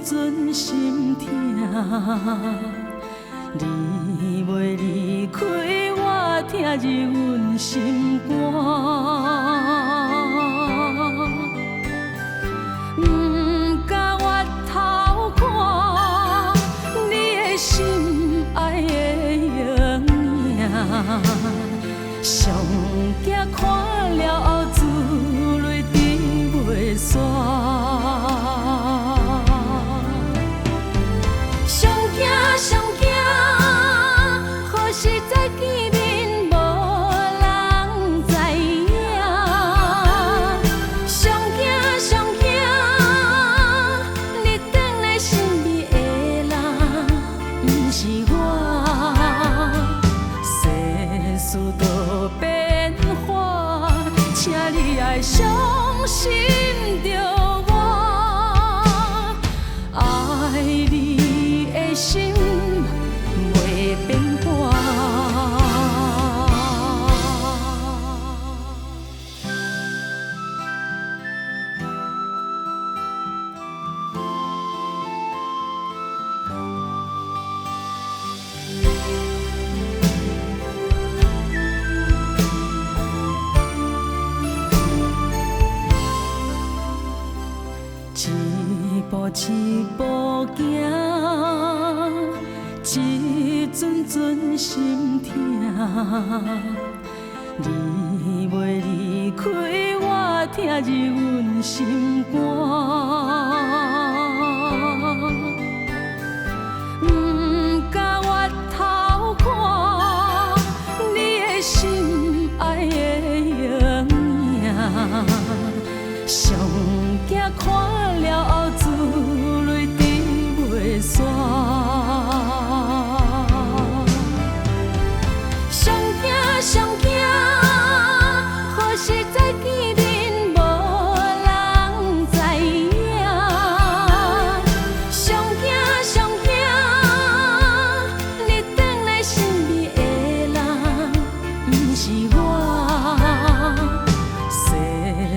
阵心痛。你袂离开我，疼入阮心肝。不敢越头看你的心爱的形影，上惊看了后珠泪滴袂煞。上惊，何时再见面无人知影？上惊，你转来心里的人不是我，世事都变化，请你爱相信着我，爱你的心。变化。一步一步行。一阵阵心痛，你袂离开我，疼入阮心肝。不敢越头看你的心爱的形影，上惊看了后珠泪滴袂煞。上惊，何时再见面无人知影？上惊，你转来心里的人不是我，世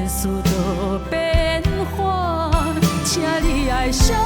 事都变化，请你爱相